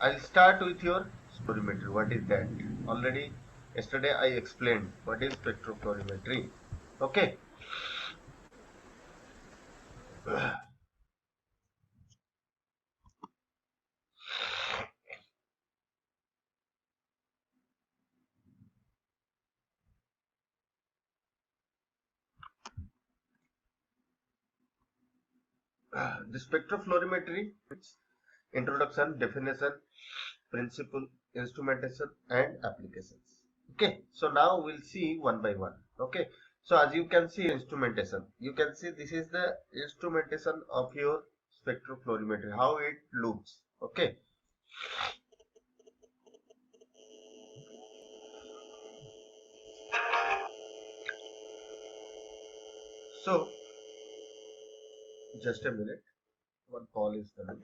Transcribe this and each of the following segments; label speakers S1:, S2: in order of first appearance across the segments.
S1: I'll start with your spectrophotometry. What is that? Already yesterday I explained what is spectrophotometry. Okay. The spectrophotometry, its introduction, definition, principle, instrumentation, and applications. Okay, so now we'll see one by one. Okay, so as you can see, instrumentation. You can see this is the instrumentation of your spectrophotometry, how it looks. Okay, so just a minute. One call is coming.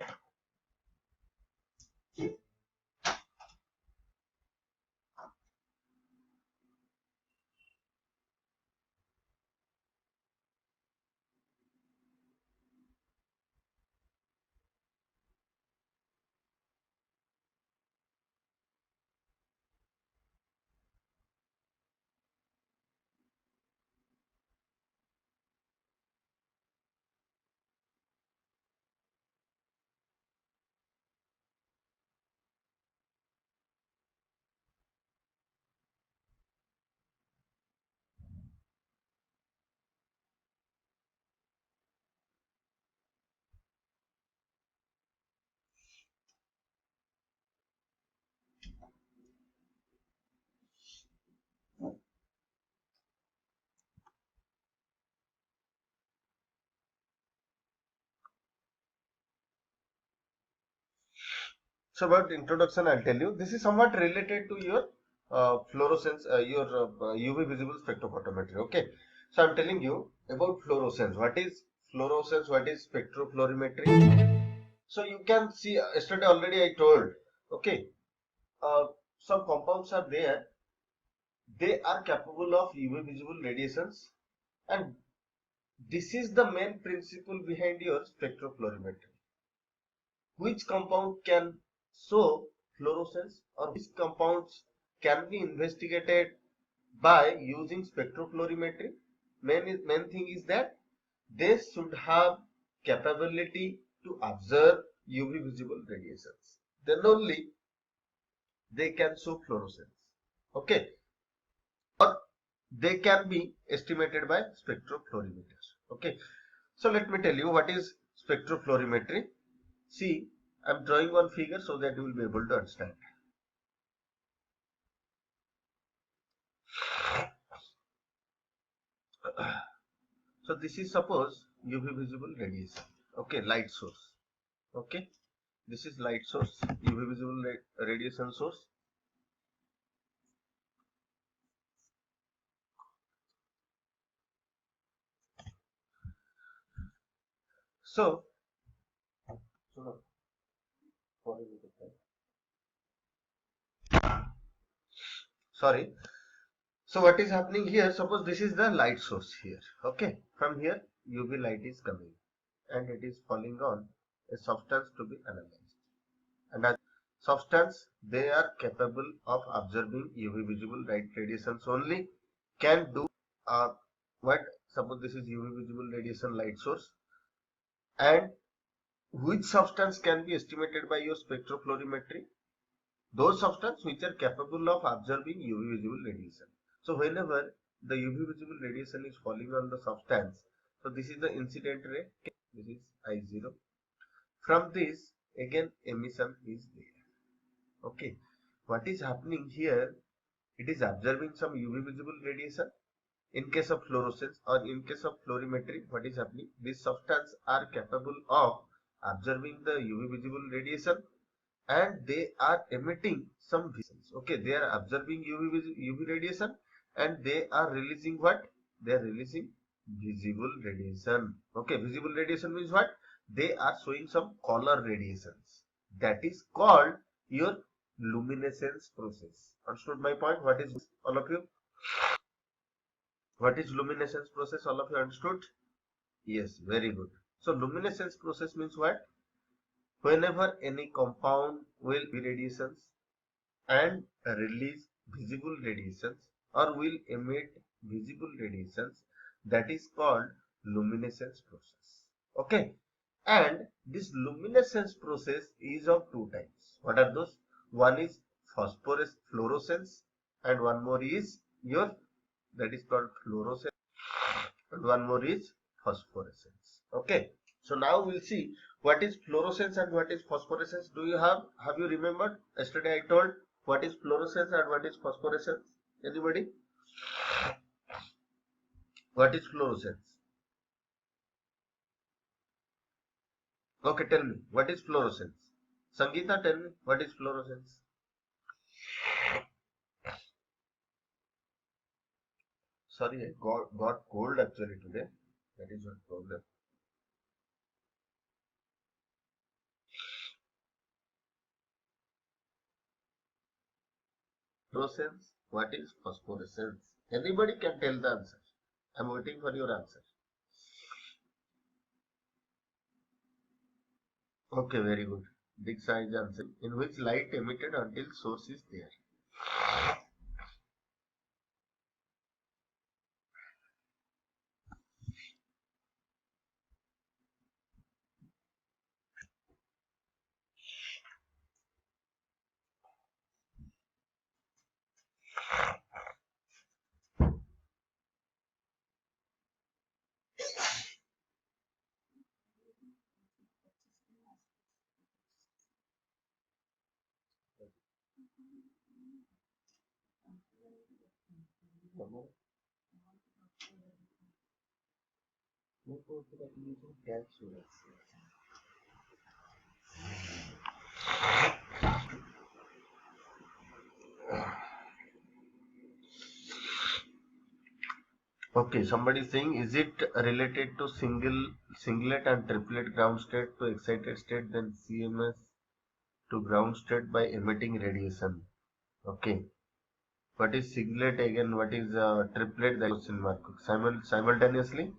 S1: So about introduction, I'll tell you. This is somewhat related to your fluorescence, your UV visible spectrophotometry. Okay. So I'm telling you about fluorescence. What is fluorescence? What is spectrophlorimetry? So you can see yesterday already I told. Okay. Uh, some compounds are there. They are capable of UV visible radiations, and this is the main principle behind your spectrophlorimetry. Which compound can show fluorescence, or which compounds can be investigated by using spectrophlorimetry? Main thing is that they should have capability to observe UV visible radiations. Then only they can show fluorescence. Okay, or they can be estimated by spectrophlorimeters. Okay, so let me tell you what is spectrophlorimetry. See, I'm drawing one figure so that you will be able to understand. So this is suppose UV visible radiation. Okay, light source. Okay, this is light source, UV visible radiation source. So, sorry. So what is happening here? Suppose this is the light source here. Okay, from here UV light is coming and it is falling on a substance to be analyzed. And as substance, they are capable of absorbing UV visible light radiations only. Can do what? Suppose this is UV visible radiation light source, and which substance can be estimated by your spectrophlorimetry? Those substances which are capable of absorbing UV visible radiation. So whenever the UV visible radiation is falling on the substance, so this is the incident ray, this is I0. From this, again emission is there. Okay, what is happening here? It is observing some UV visible radiation. In case of fluorescence or in case of fluorimetry, what is happening? These substances are capable of observing the UV visible radiation and they are emitting some visibles. Okay, they are absorbing UV radiation and they are releasing what? They are releasing visible radiation. Okay, visible radiation means what? They are showing some color radiations. That is called your luminescence process. Understood my point? What is all of you? What is luminescence process? All of you understood? Yes, very good. So luminescence process means what? whenever any compound will be radiations and release visible radiations or will emit visible radiations, that is called luminescence process. Okay, and this luminescence process is of two types. What are those? One is fluorescence and one more is your, that is called fluorescence, and one more is phosphorescence. Okay, so now we'll see what is fluorescence and what is phosphorescence. Do you have you remembered? Yesterday I told what is fluorescence and what is phosphorescence. Anybody? What is fluorescence? Okay, tell me what is fluorescence. Sangeeta, tell me what is fluorescence. Sorry, I got cold actually today. That is one problem. Fluorescence. What is phosphorescence? Anybody can tell the answer. I'm waiting for your answer. Okay, very good. Big size answer. In which light emitted until source is there. Okay, somebody is saying, is it related to singlet and triplet ground state to excited state, then CMS to ground state by emitting radiation? Okay, what is singlet again? What is triplet? That question mark. Simultaneously,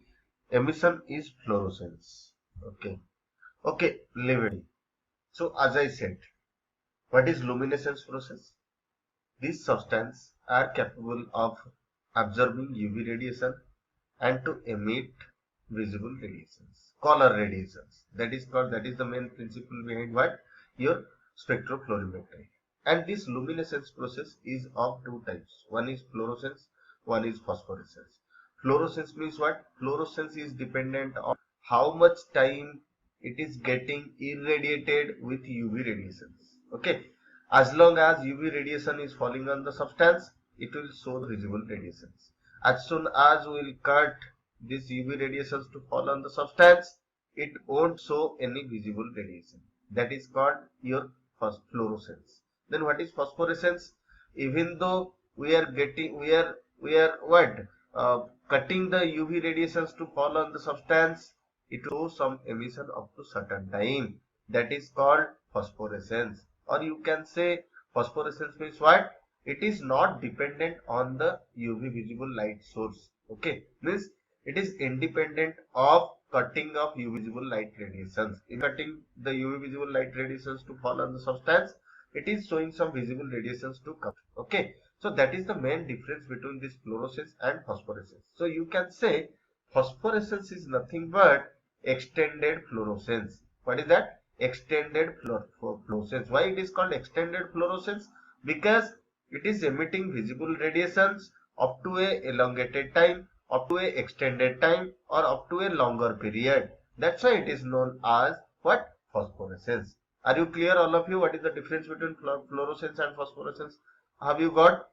S1: emission is fluorescence. Okay, okay, leave it. So as I said, what is luminescence process? These substances are capable of absorbing UV radiation and to emit visible radiations, color radiations. That is the main principle behind what? Your spectropolarimetry. And this luminescence process is of two types. One is fluorescence, one is phosphorescence. Fluorescence means what? Fluorescence is dependent on how much time it is getting irradiated with UV radiations. Okay. As long as UV radiation is falling on the substance, it will show the visible radiations. As soon as we will cut these UV radiations to fall on the substance, it won't show any visible radiation. That is called your fluorescence. Then what is phosphorescence? Even though we are what? Cutting the UV radiations to fall on the substance, it shows some emission up to certain time. That is called phosphorescence. Or you can say phosphorescence means what? It is not dependent on the UV visible light source. Okay, means it is independent of cutting of UV visible light radiations. In cutting the UV visible light radiations to fall on the substance, it is showing some visible radiations to come. Okay, so that is the main difference between this fluorescence and phosphorescence. So you can say phosphorescence is nothing but extended fluorescence. What is that? Extended fluorescence. Why it is called extended fluorescence? Because it is emitting visible radiations up to a elongated time, up to a extended time, or up to a longer period. That's why it is known as what? Phosphorescence. Are you clear, all of you? What is the difference between fluorescence and phosphorescence? Have you got?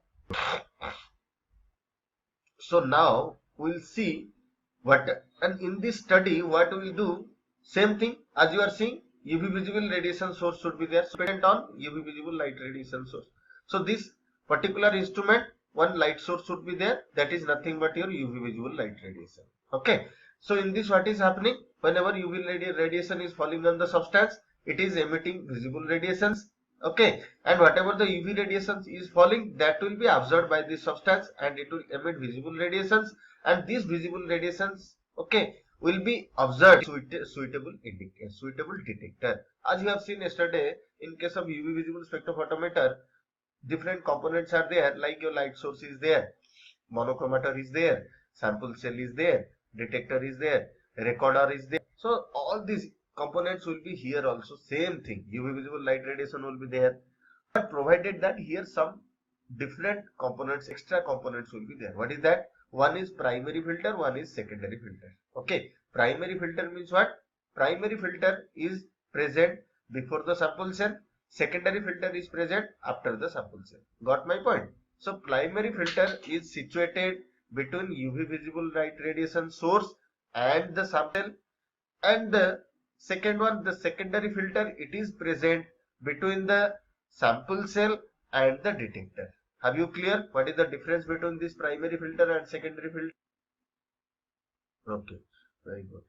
S1: So now we'll see what, and in this study what we do, same thing as you are seeing, UV visible radiation source should be there, dependent on UV visible light radiation source. So this particular instrument, one light source should be there, that is nothing but your UV visible light radiation. Okay, so in this what is happening? Whenever UV radiation is falling on the substance, it is emitting visible radiations. Okay, and whatever the UV radiations is falling, that will be absorbed by this substance and it will emit visible radiations, and these visible radiations, okay, will be observed suitable detector. As you have seen yesterday, in case of UV visible spectrophotometer, different components are there, like your light source is there, monochromator is there, sample cell is there, detector is there, recorder is there. So all these components will be here also. Same thing, UV visible light radiation will be there, but provided that here some different components, extra components will be there. What is that? One is primary filter, one is secondary filter. Okay, primary filter means what? Primary filter is present before the sample cell, secondary filter is present after the sample cell. Got my point? So primary filter is situated between UV visible light radiation source and the sample, and the second one, the secondary filter, it is present between the sample cell and the detector. Have you clear what is the difference between this primary filter and secondary filter? Okay, very good.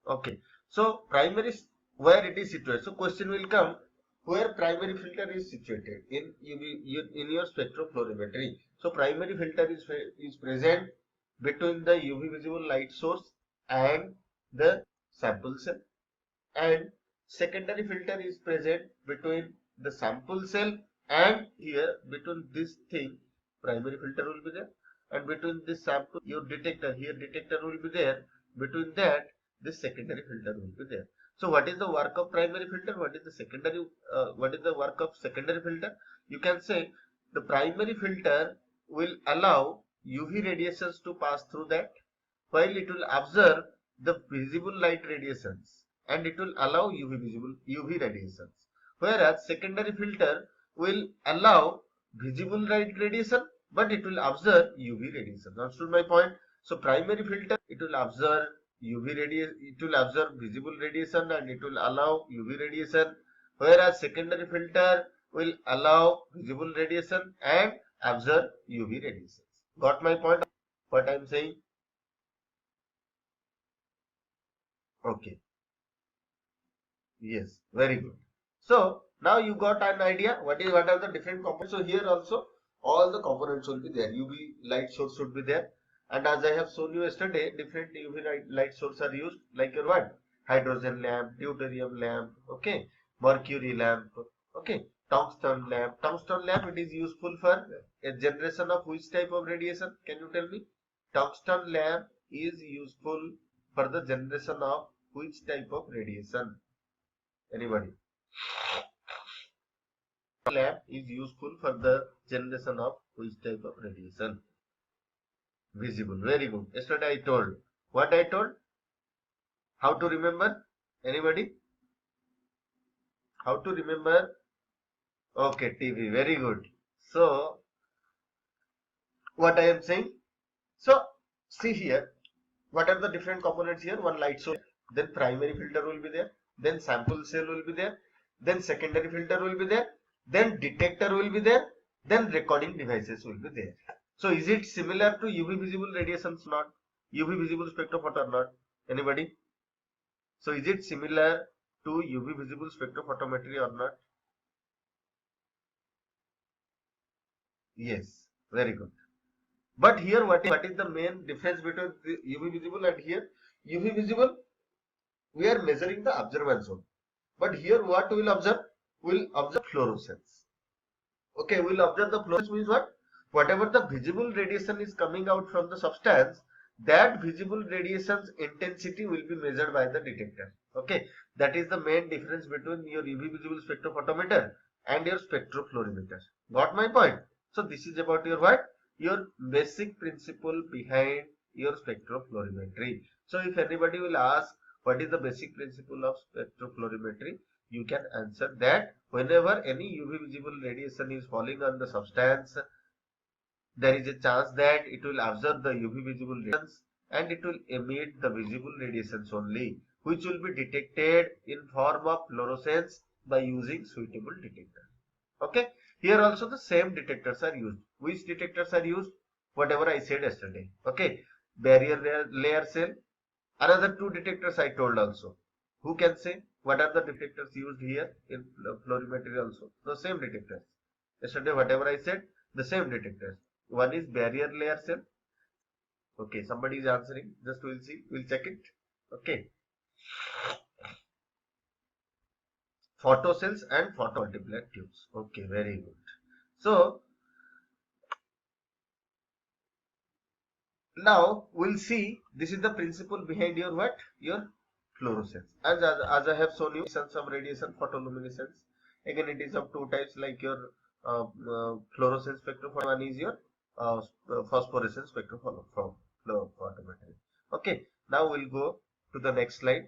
S1: Okay, so primary, where it is situated. So question will come, where primary filter is situated in in your spectrophlorimetry. So primary filter is present between the UV visible light source and the sample cell, and secondary filter is present between the sample cell and here between this thing primary filter will be there, and between this sample your detector, here detector will be there, between that this secondary filter will be there. So what is the work of primary filter, what is the secondary, what is the work of secondary filter? You can say the primary filter will allow UV radiations to pass through that, while it will observe the visible light radiations, and it will allow UV radiations, whereas secondary filter will allow visible light radiation but it will observe UV radiation. Understood my point? So primary filter, it will observe UV radiation, it will observe visible radiation and it will allow UV radiation, whereas secondary filter will allow visible radiation and observe UV radiation. Got my point? What I am saying? Okay. Yes, very good. So now you got an idea what are the different components. So here also all the components will be there. UV light source should be there, and as I have shown you yesterday, different UV light source are used, like your what? Hydrogen lamp, deuterium lamp, okay, mercury lamp, okay, tungsten lamp. Tungsten lamp, it is useful for a generation of which type of radiation? Can you tell me? Tungsten lamp is useful for the generation of which type of radiation? Anybody? Lamp is useful for the generation of which type of radiation? Visible. Very good. Yesterday I told. What I told? How to remember? Anybody? How to remember? Okay, TV. Very good. So, what I am saying? So, see here. What are the different components here? One light source. Then primary filter will be there. Then sample cell will be there. Then secondary filter will be there. Then detector will be there. Then recording devices will be there. So is it similar to UV visible radiations? Not. UV visible spectrophoto or not? Anybody? So is it similar to UV visible spectrophotometry or not? Yes. Very good. But here what is the main difference between the UV visible and here? UV visible, we are measuring the observance zone. But here what we will observe? We will observe fluorescence. Okay, we will observe the fluorescence means what? Whatever the visible radiation is coming out from the substance, that visible radiation's intensity will be measured by the detector. Okay, that is the main difference between your UV visible spectrophotometer and your spectrophlorimeter. Got my point? So this is about your what? Your basic principle behind your spectrophlorimetry. So if anybody will ask what is the basic principle of spectrophlorimetry, you can answer that whenever any UV visible radiation is falling on the substance, there is a chance that it will absorb the UV visible radiations and it will emit the visible radiations only, which will be detected in form of fluorescence by using suitable detector. Okay, here also the same detectors are used. Which detectors are used? Whatever I said yesterday. Okay, barrier layer cell. Another two detectors I told also. Who can say what are the detectors used here in fluorimetry also? The same detectors. Yesterday whatever I said, the same detectors. One is barrier layer cell. Okay, somebody is answering. Just we'll see. We'll check it. Okay, photocells and photomultiplier tubes. Okay, very good. So now we'll see, this is the principle behind your what? Your fluorescence. As I have shown you, some radiation, photoluminescence. Again, it is of two types, like your fluorescence spectrophotometry. One is your phosphorescence spectrophotometry. Okay, now we'll go to the next slide.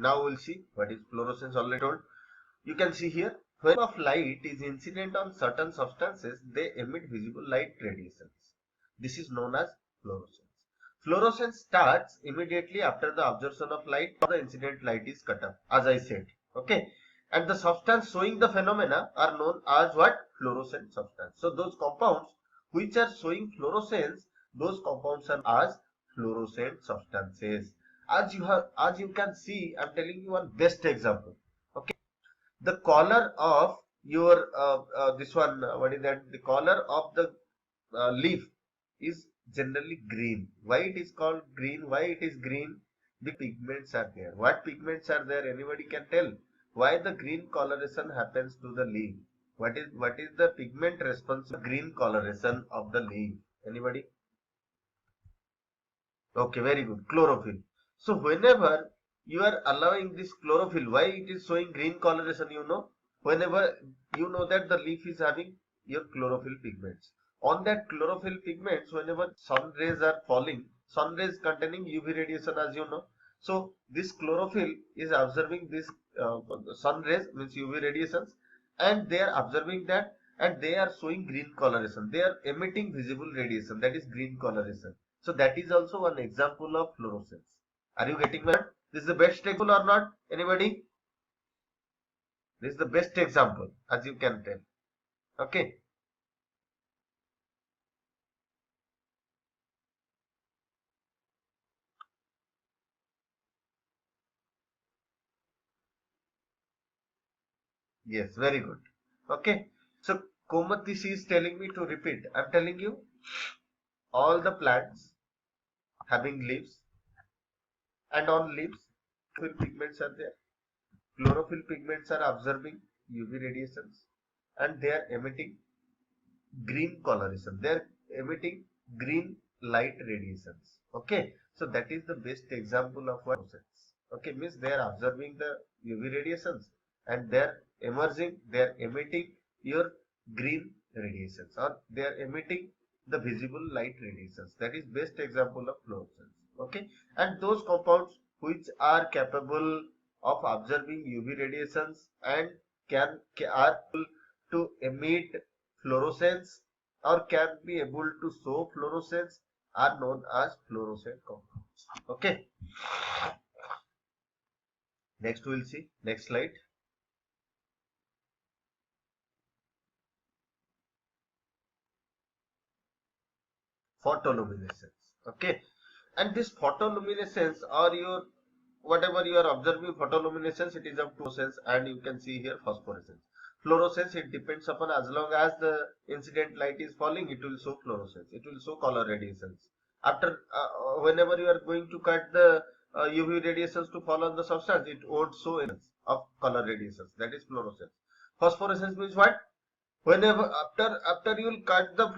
S1: Now we'll see what is fluorescence. Already told. You can see here, when of light is incident on certain substances, they emit visible light radiations. This is known as fluorescence. Fluorescence starts immediately after the absorption of light or the incident light is cut off, as I said. Okay, and the substance showing the phenomena are known as what? Fluorescent substance. So those compounds which are showing fluorescence, those compounds are as fluorescent substances. As you can see, I'm telling you one best example. Okay, the color of your this one, what is that? The color of the leaf is generally green. Why it is called green? Why it is green? The pigments are there. What pigments are there? Anybody can tell? Why the green coloration happens to the leaf? What is the pigment responsible for green coloration of the leaf? Anybody? Okay, very good. Chlorophyll. So whenever you are allowing this chlorophyll, why it is showing green coloration, you know? Whenever you know that the leaf is having your chlorophyll pigments. On that chlorophyll pigments, whenever sun rays are falling, sun rays containing UV radiation, as you know. So this chlorophyll is observing this sun rays, means UV radiations, and they are observing that, and they are showing green coloration. They are emitting visible radiation, that is green coloration. So that is also one example of fluorescence. Are you getting that? This is the best example or not? Anybody? This is the best example, as you can tell. Okay. Yes, very good. Okay. So Komati is telling me to repeat. I'm telling you, all the plants having leaves, and on leaves, chlorophyll pigments are there. Chlorophyll pigments are absorbing UV radiations, and they are emitting green coloration. They are emitting green light radiations. Okay, so that is the best example of what fluorescence. Okay, means they are observing the UV radiations, and they are emitting your green radiations, or they are emitting the visible light radiations. That is best example of fluorescence. Okay, and those compounds which are capable of absorbing UV radiations and are able to emit fluorescence or can be able to show fluorescence are known as fluorescent compounds. Okay, next we'll see, next slide. Photoluminescence. Okay, and this photoluminescence, or your whatever you are observing photoluminescence, it is of two cells, and you can see here phosphorescence. Fluorescence, it depends upon, as long as the incident light is falling, it will show fluorescence, it will show color radiations. After whenever you are going to cut the UV radiations to fall on the substance, it won't show any of color radiations. That is fluorescence. Phosphorescence means what? Whenever after you will cut the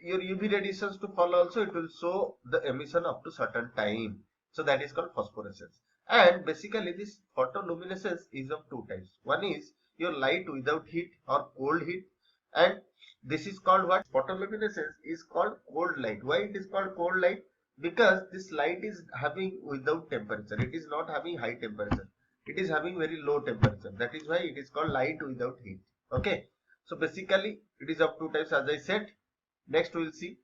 S1: your UV radiations to fall also, it will show the emission up to certain time. So that is called phosphorescence. And basically this photoluminescence is of two types. One is your light without heat or cold heat, and this is called what? Photoluminescence is called cold light. Why it is called cold light? Because this light is having without temperature. It is not having high temperature. It is having very low temperature. That is why it is called light without heat. Okay. So basically it is of two types, as I said. Next we will see.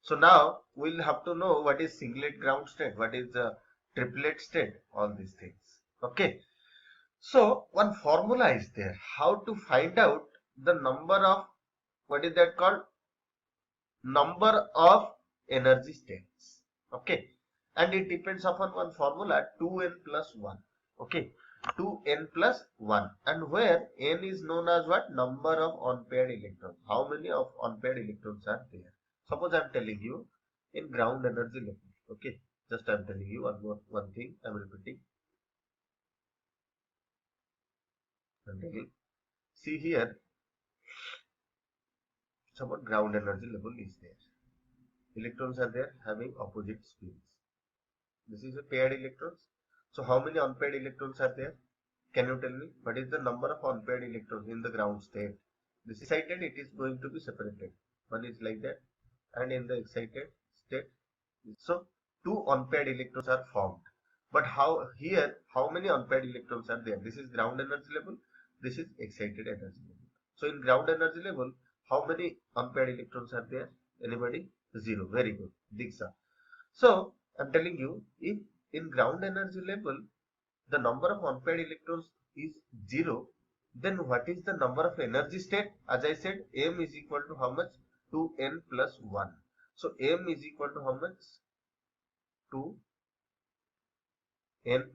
S1: So now we'll have to know what is singlet ground state, what is the triplet state, all these things. Okay. So one formula is there, how to find out the number of, what is that called? number of energy states. Okay, and it depends upon one formula 2n plus 1. Okay, 2n plus 1, and where n is known as what? Number of unpaired electrons. How many of unpaired electrons are there? Suppose I am telling you in ground energy level. Okay, just I am telling you one thing. I am repeating. See here, suppose ground energy level is there. Electrons are there having opposite spins. This is a paired electrons. So how many unpaired electrons are there? Can you tell me what is the number of unpaired electrons in the ground state? This excited, it is going to be separated. One is like that, and in the excited state. So two unpaired electrons are formed. But how many unpaired electrons are there? This is ground energy level. This is excited energy level. So in ground energy level, how many unpaired electrons are there? Anybody? Zero. Very good. Diksha. So I'm telling you, if in ground energy level the number of unpaired electrons is 0, then what is the number of energy state? As I said, m is equal to how much? 2n plus 1. So m is equal to how much? 2n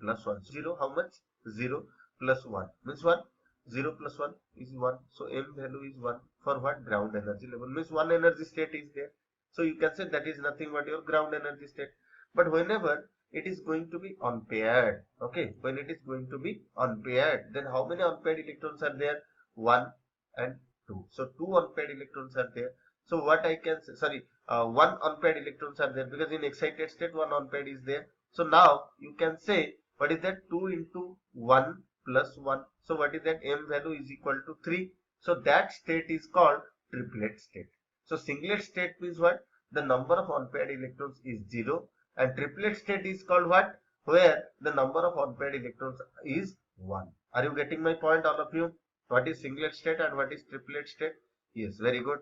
S1: plus 1. 0, how much? 0 plus 1 means what? 0 plus 1 is 1. So m value is 1. For what? Ground energy level. Means one energy state is there. So you can say that is nothing but your ground energy state. But whenever it is going to be unpaired, okay, when it is going to be unpaired, then how many unpaired electrons are there? 1 and 2. So 2 unpaired electrons are there. So what I can say, sorry, 1 unpaired electrons are there, because in excited state 1 unpaired is there. So now you can say, what is that? 2 into 1 plus 1. So what is that? M value is equal to 3. So that state is called triplet state. So singlet state means what? The number of unpaired electrons is 0, and triplet state is called what? Where the number of unpaired electrons is 1. Are you getting my point, all of you? What is singlet state and what is triplet state? Yes, very good.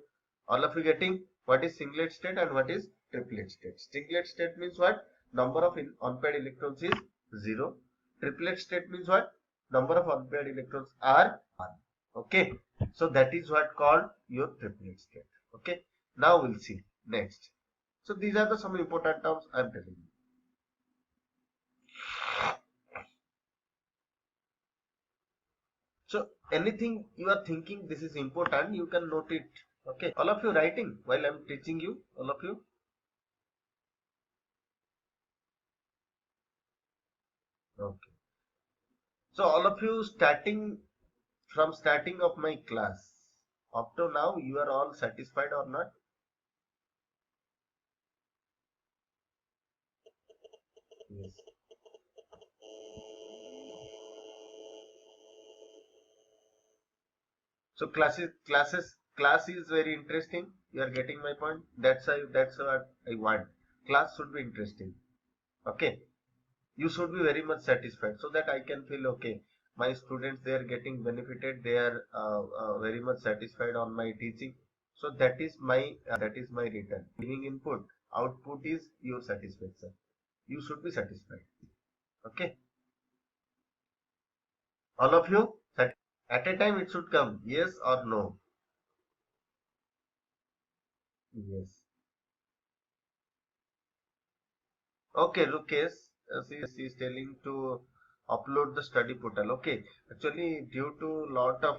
S1: All of you getting what is singlet state and what is triplet state? Singlet state means what? Number of unpaired electrons is 0. Triplet state means what? Number of unpaired electrons are 1. Okay. So that is what called your triplet state. Okay. Now we'll see next. So these are the some important terms I am telling you. So anything you are thinking this is important, you can note it. Okay. All of you writing while I am teaching you, all of you. Okay. So all of you starting of my class up to now, you are all satisfied or not? Yes. So class is very interesting. You are getting my point. That's what I want. Class should be interesting. Okay. You should be very much satisfied, so that I can feel okay. My students, they are getting benefited. They are very much satisfied on my teaching. So that is my return. Giving input, output is your satisfaction. You should be satisfied. Okay. All of you, at a time it should come. Yes or no? Yes. Okay, Rukesh, she is telling to upload the study portal. Okay, actually due to lot of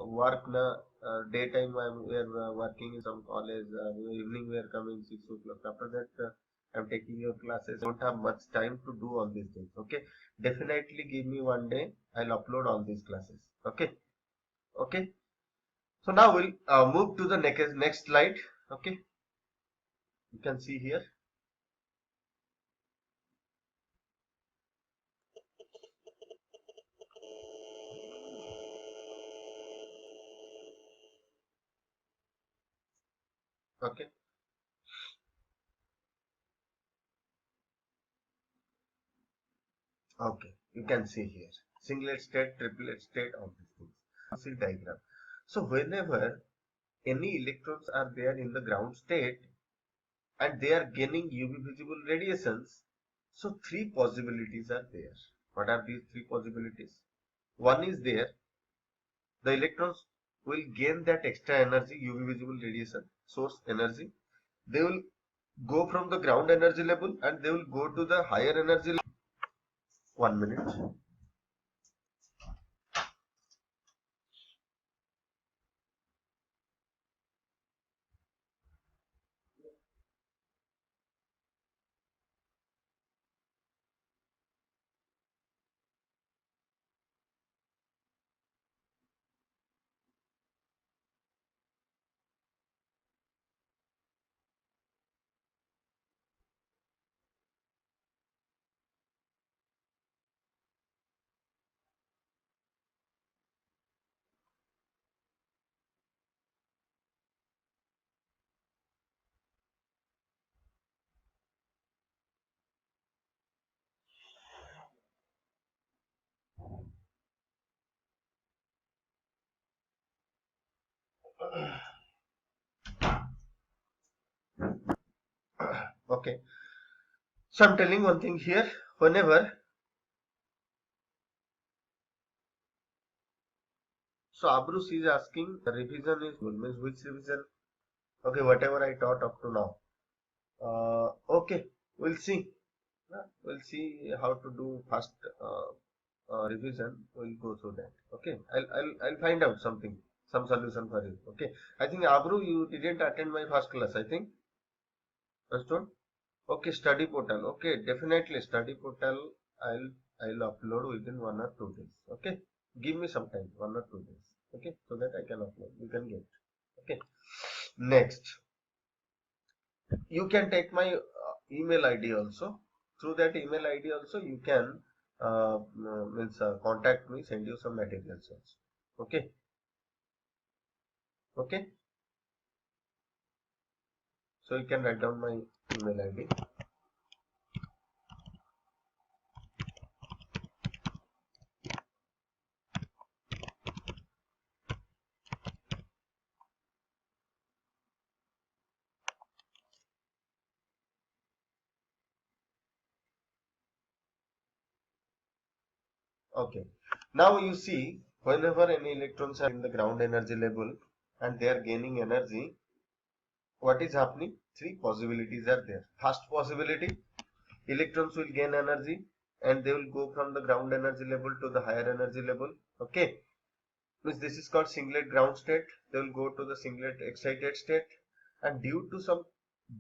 S1: work na, daytime we are working in some college, evening we are coming 6 o'clock. After that I'm taking your classes. I don't have much time to do all these things. Okay, definitely give me one day. I'll upload all these classes. Okay, okay. So now we'll move to the next slide. Okay, you can see here. Okay. Okay, you can see here singlet state, triplet state, all these things. See diagram. So whenever any electrons are there in the ground state and they are gaining UV visible radiations, so three possibilities are there. What are these three possibilities? One is there, the electrons will gain that extra energy, UV visible radiation source energy, they will go from the ground energy level and they will go to the higher energy level. 1 minute. Okay, so I'm telling one thing here. Whenever, so Abrus is asking the revision is good, means which revision? Okay, whatever I taught up to now. Okay, we'll see. We'll see how to do fast revision. We'll go through that. Okay, I'll find out something, some solution for you. Okay, I think Abru, you didn't attend my first class. I think. Understood? Okay, study portal. Okay, definitely study portal. I'll upload within 1 or 2 days. Okay, give me some time, 1 or 2 days. Okay, so that I can upload. You can get. Okay. Next, you can take my email ID also. Through that email ID also, you can means contact me, send you some materials also. Okay. Okay. So you can write down my email ID. Okay. Now you see, whenever any electrons are in the ground energy level and they are gaining energy, what is happening? Three possibilities are there. First possibility, electrons will gain energy and they will go from the ground energy level to the higher energy level. Okay. Means this is called singlet ground state. They will go to the singlet excited state, and due to some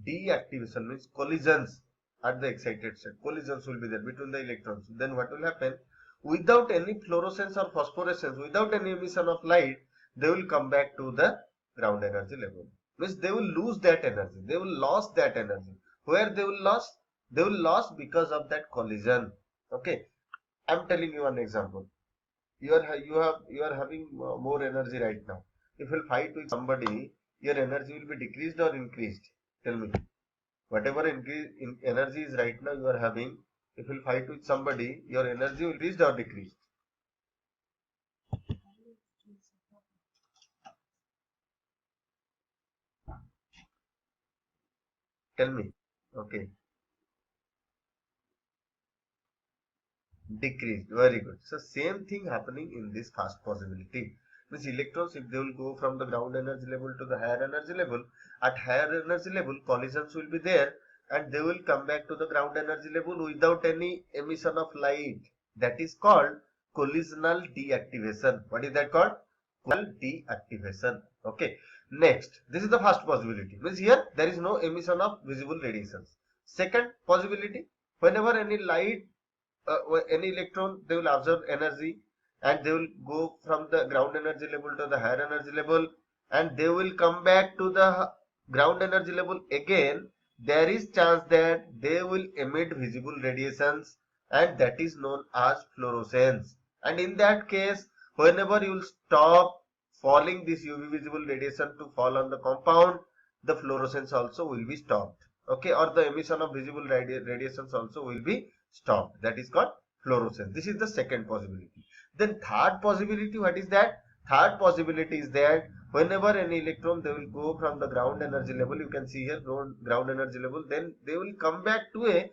S1: deactivation, means collisions at the excited state, collisions will be there between the electrons. Then what will happen? Without any fluorescence or phosphorescence, without any emission of light, they will come back to the ground energy level. Means they will lose that energy. They will lose that energy. Where they will lose? They will lose because of that collision. Okay. I'm telling you one example. You are having more energy right now. If you fight with somebody, your energy will be decreased or increased? Tell me. Whatever increase in energy is right now you are having, if you fight with somebody, your energy will increased or decreased? Tell me. Okay. Decreased. Very good. So same thing happening in this first possibility. Means electrons, if they will go from the ground energy level to the higher energy level, at higher energy level collisions will be there and they will come back to the ground energy level without any emission of light. That is called collisional deactivation. What is that called? Collisional deactivation. Okay. Next, this is the first possibility. Means here there is no emission of visible radiations. Second possibility, whenever any light any electron, they will absorb energy and they will go from the ground energy level to the higher energy level and they will come back to the ground energy level again. There is chance that they will emit visible radiations and that is known as fluorescence. And in that case, whenever you will stop falling this UV visible radiation to fall on the compound, the fluorescence also will be stopped. Okay, or the emission of visible radiations also will be stopped. That is called fluorescence. This is the second possibility. Then third possibility, what is that? Third possibility is that whenever any electron, they will go from the ground energy level, you can see here ground energy level, then they will come back to a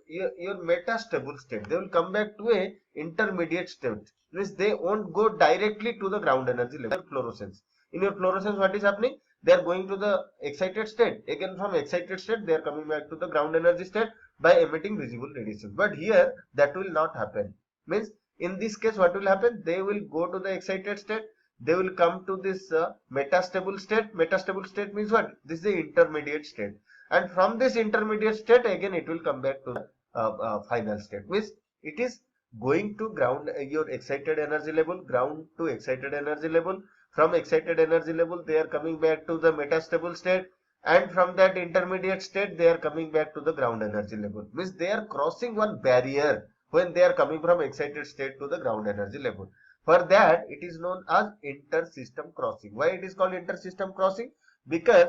S1: your metastable state. They will come back to a intermediate state. Means they won't go directly to the ground energy level. Fluorescence. In your fluorescence, what is happening? they are going to the excited state. Again from excited state they are coming back to the ground energy state by emitting visible radiation. But here that will not happen. Means in this case what will happen? They will go to the excited state. They will come to this metastable state. Metastable state means what? This is the intermediate state. And from this intermediate state again it will come back to the final state. Means it is going to ground your excited energy level, ground to excited energy level. From excited energy level they are coming back to the metastable state, and from that intermediate state they are coming back to the ground energy level. Means they are crossing one barrier when they are coming from excited state to the ground energy level. For that it is known as inter-system crossing. Why it is called inter-system crossing? Because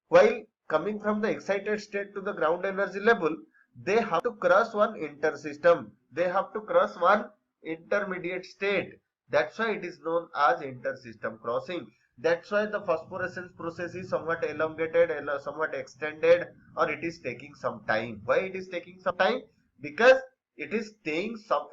S1: while coming from the excited state to the ground energy level, they have to cross one inter-system. They have to cross one intermediate state. That's why it is known as inter-system crossing. That's why the phosphorescence process is somewhat elongated, somewhat extended, or it is taking some time. Why it is taking some time? Because it is staying some,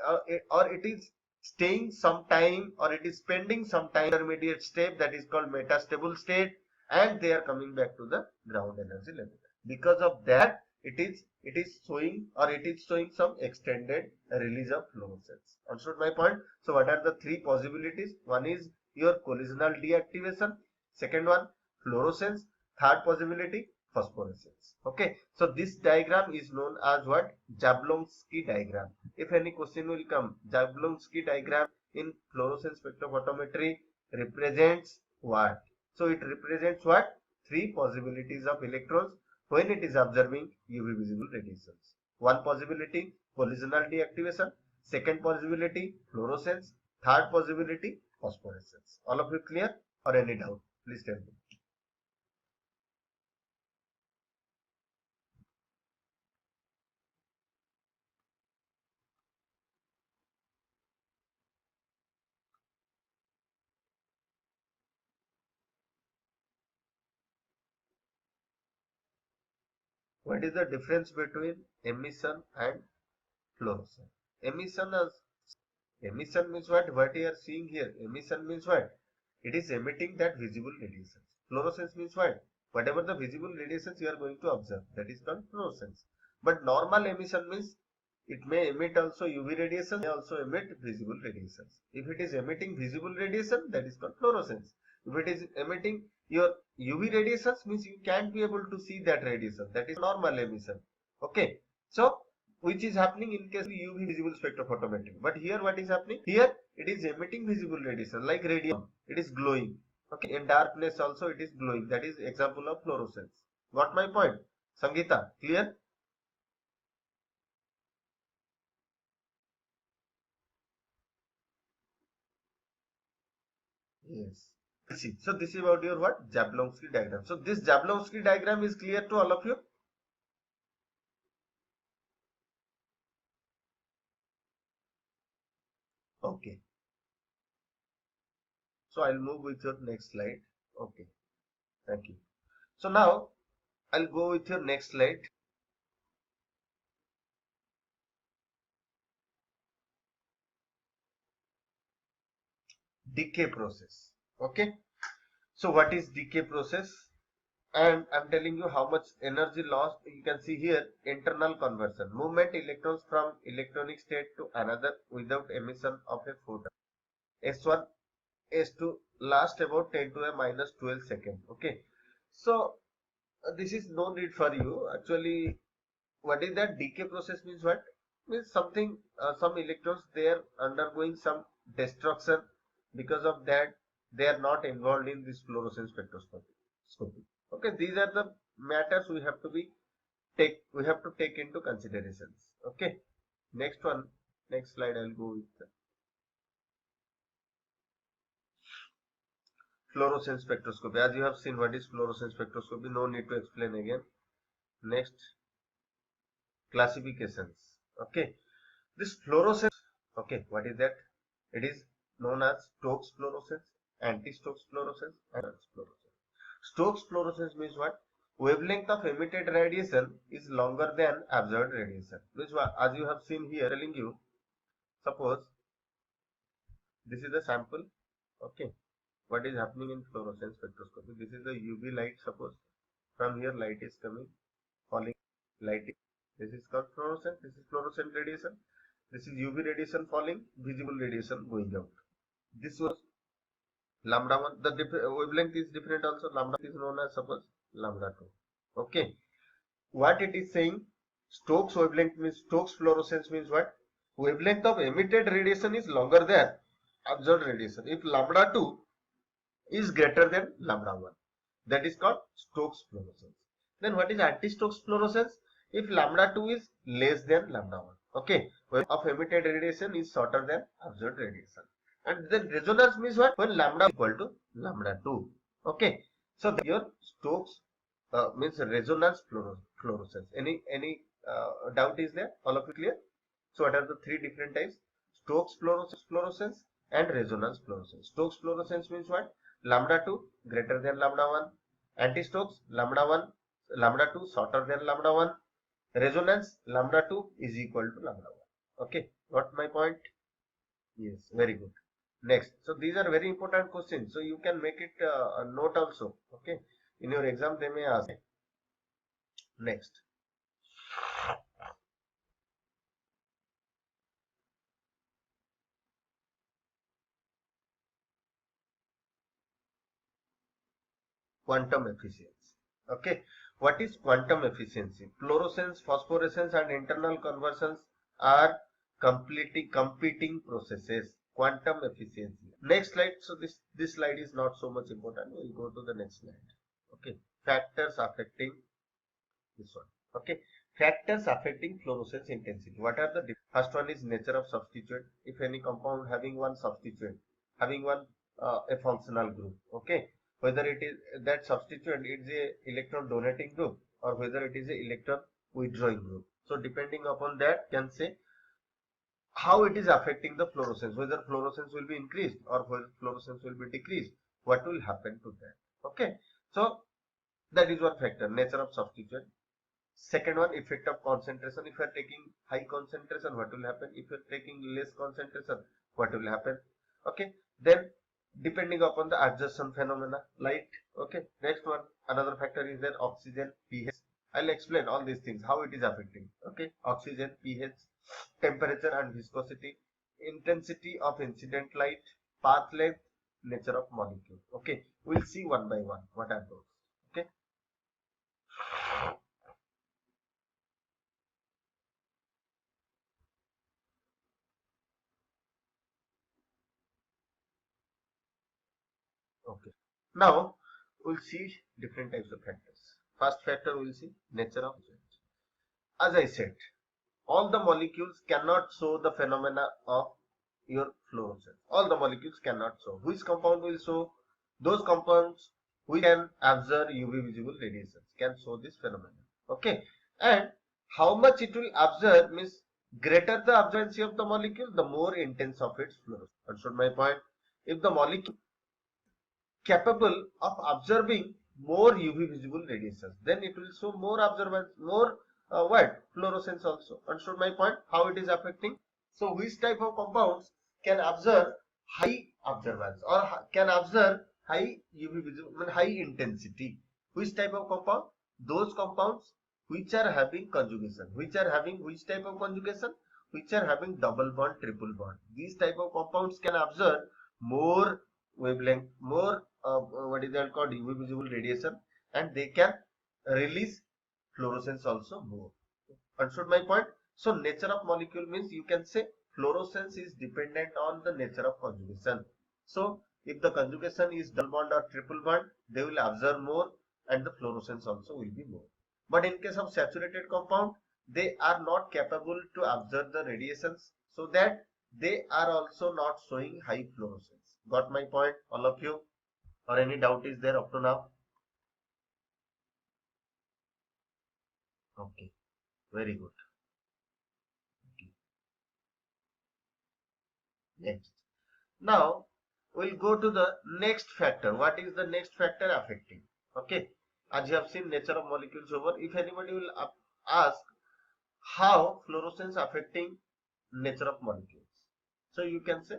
S1: or it is staying some time, or it is spending some time intermediate state, that is called metastable state, and they are coming back to the ground energy level. Because of that, it is showing some extended release of fluorescence. Understood my point? So what are the three possibilities? One is your collisional deactivation, second one fluorescence, third possibility phosphorescence. Okay, so this diagram is known as what? Jablonski diagram. If any question will come, Jablonski diagram in fluorescence spectrophotometry represents what? So it represents what? Three possibilities of electrons when it is observing UV visible radiations. One possibility collisional deactivation, second possibility fluorescence, third possibility phosphorescence. All of you clear or any doubt? Please tell me. What is the difference between emission and fluorescence? Emission means what? What you are seeing here. Emission means what? It is emitting that visible radiation. Fluorescence means what? Whatever the visible radiations you are going to observe, that is called fluorescence. But normal emission means it may emit also UV radiation, may also emit visible radiations. If it is emitting visible radiation, that is called fluorescence. If it is emitting your UV radiations, means you can't be able to see that radiation. That is normal emission. Okay. So which is happening in case of UV visible spectrophotometry. But here what is happening? Here it is emitting visible radiation like radium. It is glowing. Okay, in darkness also it is glowing. That is example of fluorescence. Got my point? Sangeeta, clear? Yes. See, so this is about your what? Jablonski diagram. So this Jablonski diagram is clear to all of you? Okay. So I'll move with your next slide. Okay. Thank you. So now I'll go with your next slide. Decay process. Okay. So what is decay process? And I'm telling you how much energy lost. You can see here internal conversion, movement electrons from electronic state to another without emission of a photon. S1 S2 last about 10 to the minus 12 seconds. Okay, so this is no need for you. Actually, what is that decay process means? What means something, some electrons they are undergoing some destruction. Because of that they are not involved in this fluorescence spectroscopy. Okay, these are the matters we have to take into considerations. Okay, next one, next slide I'll go with the fluorescence spectroscopy. As you have seen what is fluorescence spectroscopy, no need to explain again. Next, classifications. Okay, this fluorescence, okay, what is that? It is known as Stokes fluorescence, anti-Stokes fluorescence, and fluorescence. Stokes fluorescence means what? Wavelength of emitted radiation is longer than observed radiation. Which, as you have seen here, telling you, suppose this is the sample. Okay, what is happening in fluorescence spectroscopy. This is the UV light. Suppose from here light is coming, falling light. This is called fluorescence. This is fluorescent radiation. This is UV radiation falling, visible radiation going out. This was lambda 1. The wavelength is different also. Lambda is known as suppose lambda 2. Okay. What it is saying, Stokes wavelength means Stokes fluorescence means what? Wavelength of emitted radiation is longer than observed radiation. If lambda 2 is greater than lambda 1, that is called Stokes fluorescence. Then what is anti-Stokes fluorescence? If lambda 2 is less than lambda 1. Okay. Wavelength of emitted radiation is shorter than observed radiation. And then resonance means what? When lambda is equal to lambda 2. Okay. So your Stokes means resonance fluorescence. Any doubt is there? All of you clear? So what are the three different types? Stokes fluorescence and resonance fluorescence. Stokes fluorescence means what? Lambda 2 greater than lambda 1. Anti-Stokes lambda 2 shorter than lambda 1. Resonance lambda 2 is equal to lambda 1. Okay, got my point? Yes, very good. Next, so these are very important questions. So you can make it a note also. Okay, in your exam they may ask. Next. Quantum efficiency. Okay, what is quantum efficiency? Fluorescence, phosphorescence and internal conversions are competing processes. Quantum efficiency. Next slide. So this slide is not so much important. We'll go to the next slide. Okay, factors affecting this one. Okay, factors affecting fluorescence intensity. What are the first one is nature of substituent. If any compound having one substituent, having one a functional group. Okay, whether it is that substituent is a electron donating group or whether it is a electron withdrawing group. So depending upon that, can say how it is affecting the fluorescence, whether fluorescence will be increased or whether fluorescence will be decreased, what will happen to that. Okay, so that is one factor, nature of substituent. Second one, effect of concentration. If you are taking high concentration, what will happen? If you are taking less concentration, what will happen? Okay, then depending upon the adsorption phenomena, light. Okay, next one, another factor is there, oxygen, pH. I'll explain all these things, how it is affecting. Okay, oxygen, pH, temperature and viscosity, intensity of incident light, path length, nature of molecule. Okay, we'll see one by one what are those. Okay. Okay. Now we'll see different types of factors. First factor we'll see nature of agent. As I said, all the molecules cannot show the phenomena of your fluorescence. All the molecules cannot show. Which compound will show? Those compounds which can absorb UV visible radiations can show this phenomenon. Okay. And how much it will absorb means greater the absorbency of the molecule, the more intense of its fluorescence. Understood my point? If the molecule capable of absorbing more UV visible radiations, then it will show more absorbance, more what? Fluorescence also. Understood my point? How it is affecting? So which type of compounds can absorb high absorbance or can absorb high UV visible, high intensity? Which type of compound? Those compounds which are having conjugation. Which are having which type of conjugation? Which are having double bond, triple bond. These type of compounds can absorb more wavelength, more what is that called, UV visible radiation, and they can release fluorescence also more. Understood my point? So nature of molecule means you can say fluorescence is dependent on the nature of conjugation. So if the conjugation is double bond or triple bond, they will absorb more and the fluorescence also will be more. But in case of saturated compound, they are not capable to absorb the radiations, so that they are also not showing high fluorescence. Got my point, all of you? Or any doubt is there up to now? Okay, very good. Okay. Next. Now we'll go to the next factor. What is the next factor affecting? Okay, as you have seen nature of molecules over. If anybody will ask how fluorescence affecting nature of molecules, so you can say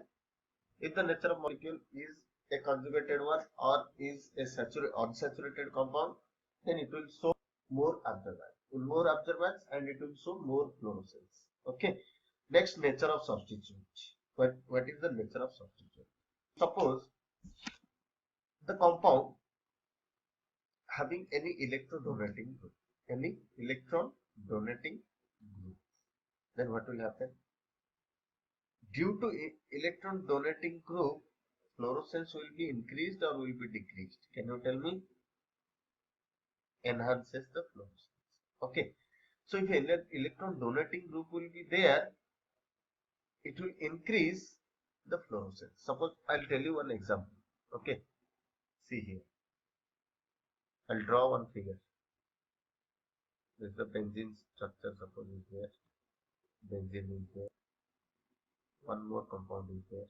S1: if the nature of molecule is a conjugated one or is a unsaturated compound, then it will show more absorbance and it will show more fluorescence. Okay. Next, nature of substitute. What is the nature of substitute? Suppose the compound having any electron donating group, then what will happen? Due to electron donating group, fluorescence will be increased or will be decreased? Can you tell me? Enhances the fluorescence. Okay. So if electron donating group will be there, it will increase the fluorescence. Suppose I'll tell you one example. Okay. See here. I'll draw one figure. This is the benzene structure. Suppose is there. Benzene is there. One more compound is there.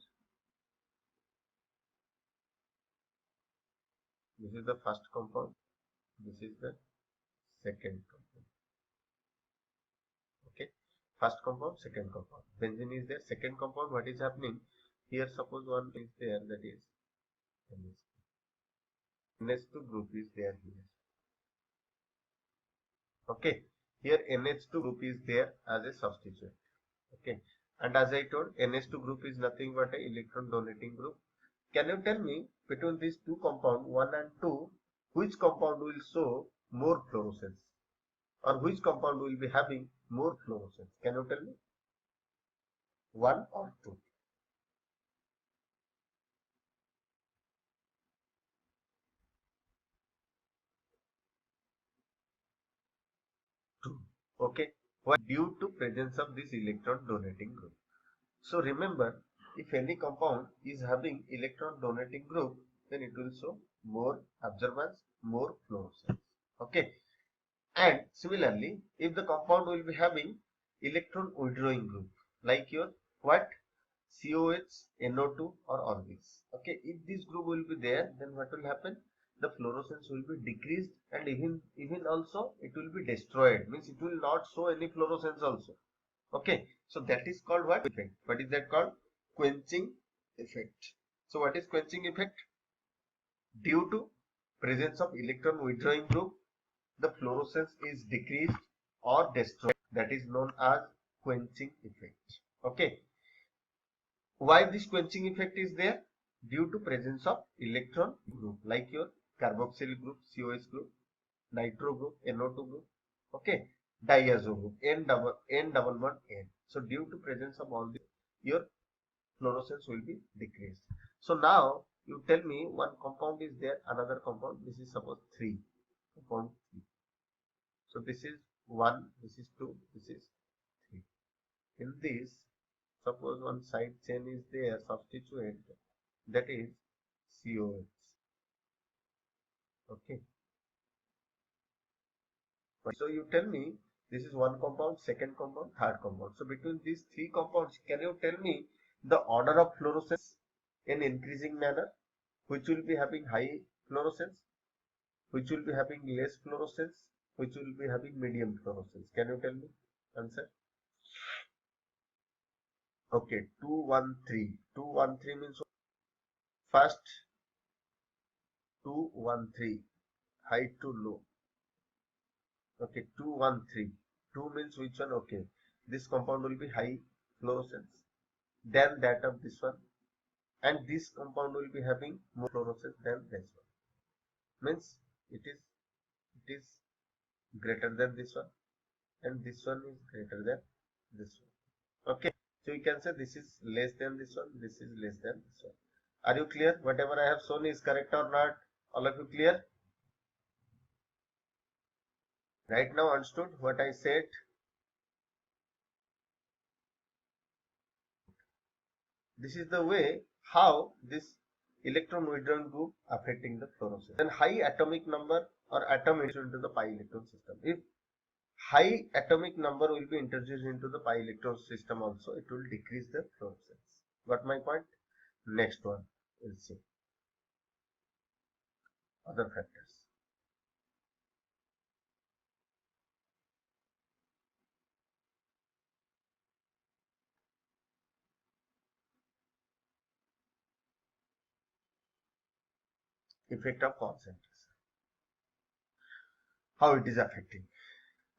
S1: This is the first compound. This is the second compound. Okay. First compound, second compound. Benzene is there. Second compound, what is happening? Here suppose one is there, that is NH2 group is there here. Okay. Here NH2 group is there as a substitute. Okay. And as I told, NH2 group is nothing but an electron donating group. Can you tell me between these two compounds, 1 and 2, which compound will show more fluorescence? Or which compound will be having more fluorescence? Can you tell me? 1 or 2? 2. Okay. Why? Due to presence of this electron donating group. So remember, if any compound is having electron donating group, then it will show more absorbance, more fluorescence. Okay. And similarly, if the compound will be having electron withdrawing group, like your what? COH, NO2 or all these. Okay. If this group will be there, then what will happen? The fluorescence will be decreased and even also it will be destroyed. Means it will not show any fluorescence also. Okay. So that is called what effect? What is that called? Quenching effect. So what is quenching effect? Due to presence of electron withdrawing group, the fluorescence is decreased or destroyed. That is known as quenching effect. Okay. Why this quenching effect is there? Due to presence of electron group, like your carboxyl group, COS group, nitro group, NO2 group, okay, diazo group, N double bond N. So due to presence of all this, your fluorescence will be decreased. So now you tell me one compound is there, another compound. This is suppose 3, compound 3. So this is 1, this is 2, this is 3. In this, suppose one side chain is there, substitute, that is COH. Okay. So you tell me this is one compound, second compound, third compound. So between these 3 compounds, can you tell me the order of fluorescence in increasing manner? Which will be having high fluorescence? Which will be having less fluorescence? Which will be having medium fluorescence? Can you tell me? Answer. Okay, 2, 1, 3. 2, 1, 3 means first 2, 1, 3. High to low. Okay, 2, 1, 3. 2 means which one? Okay, this compound will be high fluorescence than that of this one, and this compound will be having more fluorescence than this one. Means it is greater than this one, and this one is greater than this one. Okay, so you can say this is less than this one, this is less than this one. Are you clear? Whatever I have shown is correct or not? All of you clear? Right now understood what I said? This is the way how this electron withdrawing group affecting the fluorescence. Then high atomic number or atom introduced into the pi electron system. If high atomic number will be introduced into the pi electron system also, it will decrease the fluorescence. Got my point? Next one we'll see other factors. effect of concentration. How it is affecting?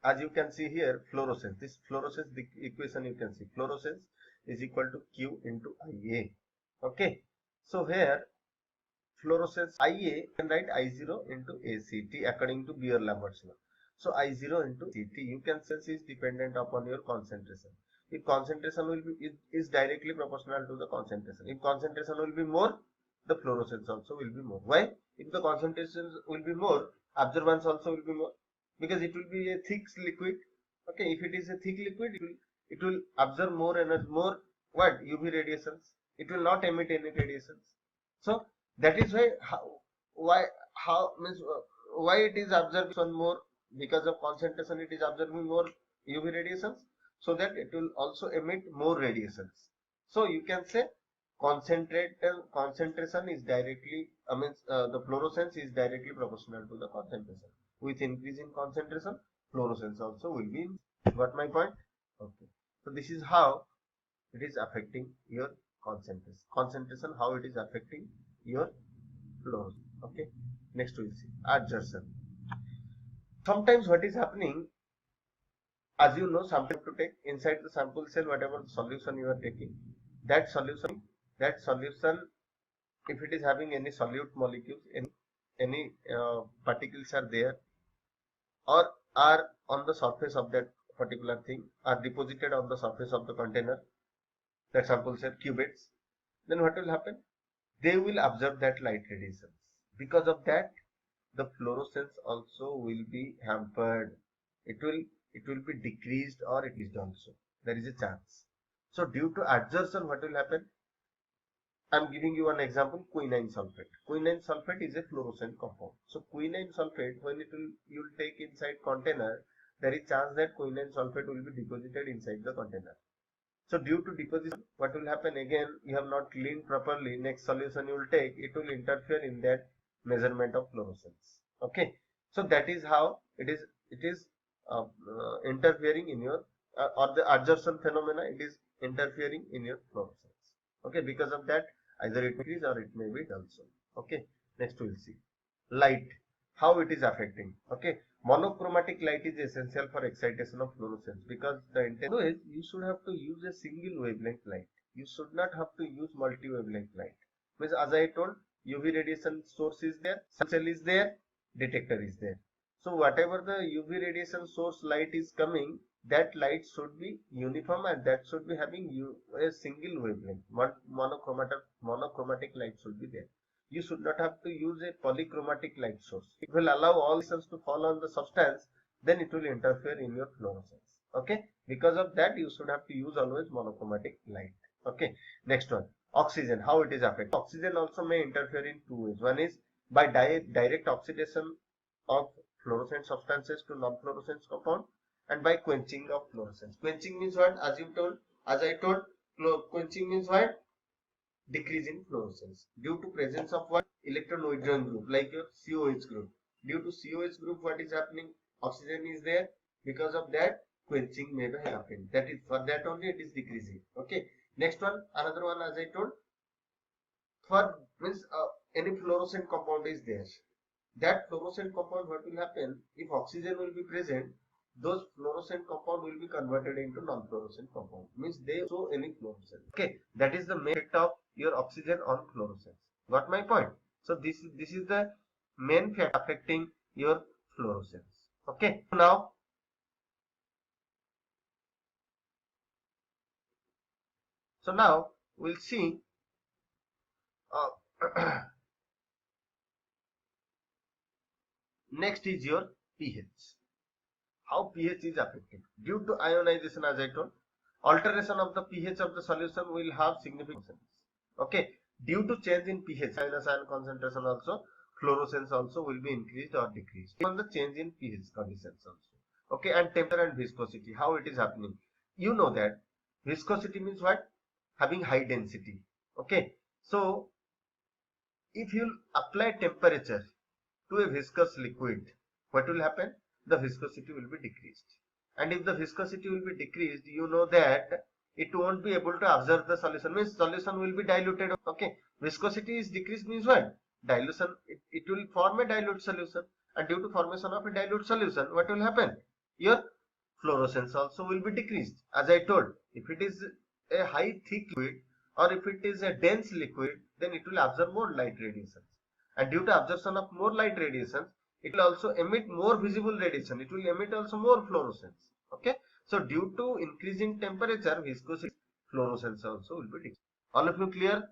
S1: As you can see here, fluorescence. This fluorescence, the equation you can see, fluorescence is equal to Q into IA. Okay. So here, fluorescence IA can write I0 into ACT according to Beer-Lambert's law. So I0 into CT, you can sense is dependent upon your concentration. If concentration will be is directly proportional to the concentration. If concentration will be more, the fluorescence also will be more. Why? If the concentration will be more, absorbance also will be more, because it will be a thick liquid. Okay, if it is a thick liquid, it will absorb more energy, more what UV radiations. It will not emit any radiations. So that is why why it is absorbing more, because of concentration it is absorbing more UV radiations, so that it will also emit more radiations. So you can say concentration is directly the fluorescence is directly proportional to the concentration. With increase in concentration, fluorescence also will be. Got my point? Okay. So this is how it is affecting your concentration, how it is affecting your fluorescence. Okay, next we will see adsorption. Sometimes what is happening, as you know, sample to take inside the sample cell, whatever solution you are taking, that solution if it is having any solute molecules, any particles are there or are on the surface of that particular thing, are deposited on the surface of the container, that sample cell cuvettes, then what will happen? They will absorb that light radiations. Because of that, the fluorescence also will be hampered. It will be decreased or it is also. There is a chance. So due to adsorption, what will happen? I am giving you one example, quinine sulfate. Quinine sulfate is a fluorescent compound. So quinine sulfate, when you will take inside container, there is chance that quinine sulfate will be deposited inside the container. So due to deposition, what will happen? Again, you have not cleaned properly. Next solution you will take, it will interfere in that measurement of fluorescence. Okay, so that is how it is interfering in your or the adsorption phenomena. It is interfering in your fluorescence. Okay, because of that, either it increase or it may be also. Okay, next we will see light, how it is affecting. Okay, monochromatic light is essential for excitation of fluorescence, because the intent is you should have to use a single wavelength light. You should not have to use multi-wavelength light. Because as I told, UV radiation source is there, cell is there, detector is there. So whatever the UV radiation source light is coming, that light should be uniform and that should be having a single wavelength. Monochromatic light should be there. You should not have to use a polychromatic light source. It will allow all cells to fall on the substance, then it will interfere in your fluorescence. Okay, because of that you should have to use always monochromatic light. Okay, next one, oxygen, how it is affected. Oxygen also may interfere in two ways. One is by direct oxidation of fluorescent substances to non-fluorescent compound, and by quenching of fluorescence. Quenching means what? As I told, quenching means what? Decrease in fluorescence due to presence of what? Electron withdrawing group, like your COH group. Due to COH group, what is happening? Oxygen is there. Because of that, quenching may be happening. That is, for that only it is decreasing. Okay. Next one, another one, as I told, for means any fluorescent compound is there. That fluorescent compound, what will happen? If oxygen will be present, those fluorescent compound will be converted into non-fluorescent compound. Means they show any fluorescence. Okay, that is the main effect of your oxygen on fluorescence. Got my point? So this is the main fact affecting your fluorescence. Okay, now we'll see next is your pH. How pH is affected due to ionization. As I told, alteration of the pH of the solution will have significance. Okay, due to change in pH, minus ion concentration also, fluorescence also will be increased or decreased on the change in pH conditions also. Okay, and temperature and viscosity, how it is happening. You know that viscosity means what? Having high density. Okay, so if you apply temperature to a viscous liquid, what will happen? The viscosity will be decreased. And if the viscosity will be decreased, you know that it won't be able to absorb the solution, means solution will be diluted. Okay, viscosity is decreased means what? dilution, it will form a dilute solution, and due to formation of a dilute solution, what will happen? Your fluorescence also will be decreased. As I told, if it is a high thick liquid or if it is a dense liquid, then it will absorb more light radiations, and due to absorption of more light radiations, it will also emit more visible radiation. It will emit also more fluorescence. Okay, so due to increasing temperature, viscosity, fluorescence also will be decreased. All of you clear?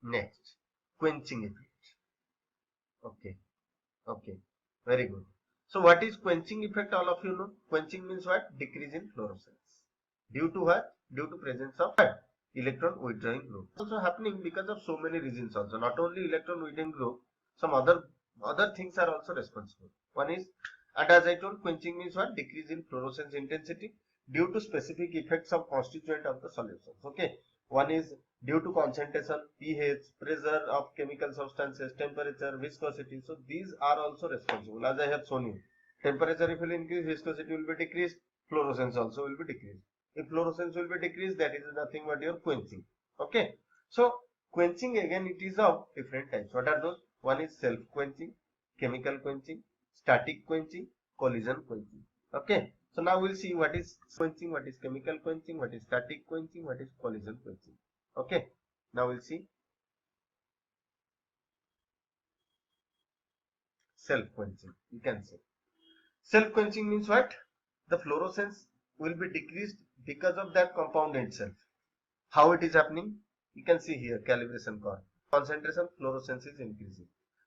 S1: Next, quenching effect. Okay, okay, very good. So what is quenching effect? All of you know. Quenching means what? Decrease in fluorescence. Due to what? Due to presence of what? Electron withdrawing group. Also happening because of so many reasons also. Not only electron withdrawing group, some other things are also responsible. One is, and as I told, quenching means what? Decrease in fluorescence intensity due to specific effects of constituent of the solutions. Okay. One is due to concentration, pH, pressure of chemical substances, temperature, viscosity. So these are also responsible, as I have shown you. Temperature if will increase, viscosity will be decreased, fluorescence also will be decreased. If fluorescence will be decreased, that is nothing but your quenching. Okay. So quenching, again, it is of different types. What are those? One is self quenching, chemical quenching, static quenching, collision quenching. Okay. So now we'll see what is quenching, what is chemical quenching, what is static quenching, what is collision quenching. Okay. Now we'll see self quenching. You can say self quenching means what? The fluorescence will be decreased because of that compound itself. How it is happening? You can see here calibration curve. Concentration, fluorescence is increasing.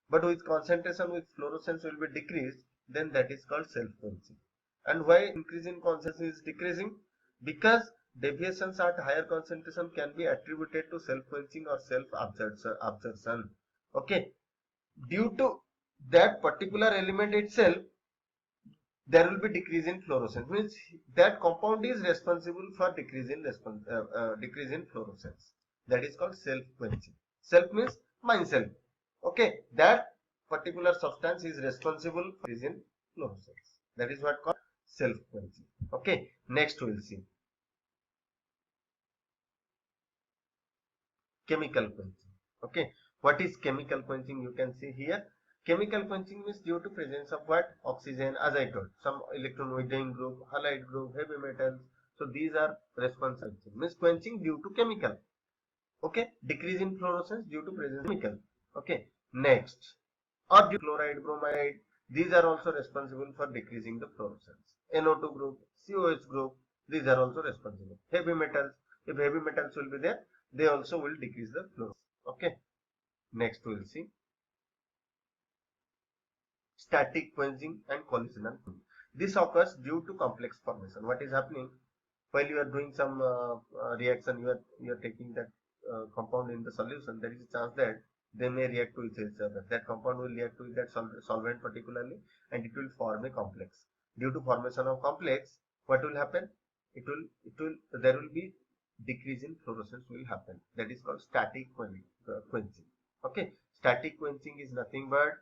S1: But with concentration, with fluorescence will be decreased, then that is called self quenching. And why increase in concentration is decreasing? Because deviations at higher concentration can be attributed to self quenching or self absorption. Okay. Due to that particular element itself, there will be decrease in fluorescence. Means that compound is responsible for decrease in fluorescence. That is called self quenching. Self means myself. Okay, that particular substance is responsible for decrease in fluorescence. That is what called self quenching. Okay, next we will see chemical quenching. Okay, what is chemical quenching? You can see here. Chemical quenching means due to presence of what? Oxygen, as I told, some electron withdrawing group, halide group, heavy metals. So these are responsible. Means quenching due to chemical. Okay, decrease in fluorescence due to presence of chemical. Okay, next, or due to chloride, bromide. These are also responsible for decreasing the fluorescence. NO2 group, COH group. These are also responsible. Heavy metals. If heavy metals will be there, they also will decrease the fluorescence. Okay, next we will see static quenching and collisional quenching. This occurs due to complex formation. What is happening while you are doing some reaction? You are taking that compound in the solution. There is a chance that they may react to each other. That compound will react with that solvent particularly, and it will form a complex. Due to formation of complex, what will happen? There will be decrease in fluorescence will happen. That is called static quenching. Okay, static quenching is nothing but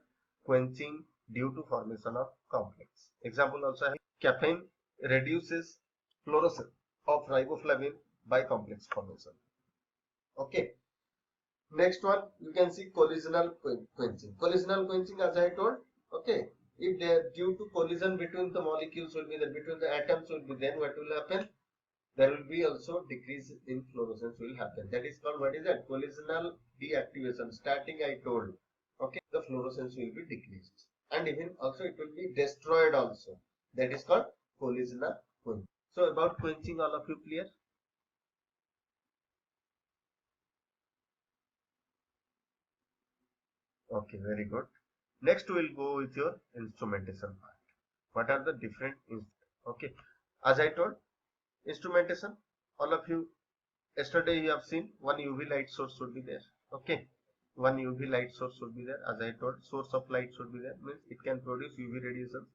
S1: quenching due to formation of complex. Example also, caffeine reduces fluorescence of riboflavin by complex formation. Okay. Next one, you can see collisional quenching. Collisional quenching, as I told, okay, if due to collision between the molecules will be there, between the atoms will be, then what will happen? There will be also decrease in fluorescence will happen. That is called, what is that? Collisional deactivation. Starting I told, okay, the fluorescence will be decreased, and even also it will be destroyed also. That is called collisional quenching. So about quenching, all of you clear? Okay, very good. Next we will go with your instrumentation part. What are the different okay, as I told, instrumentation, all of you, yesterday you have seen one UV light source should be there. Okay, one UV light source should be there. As I told, source of light should be there, means it can produce UV radiation.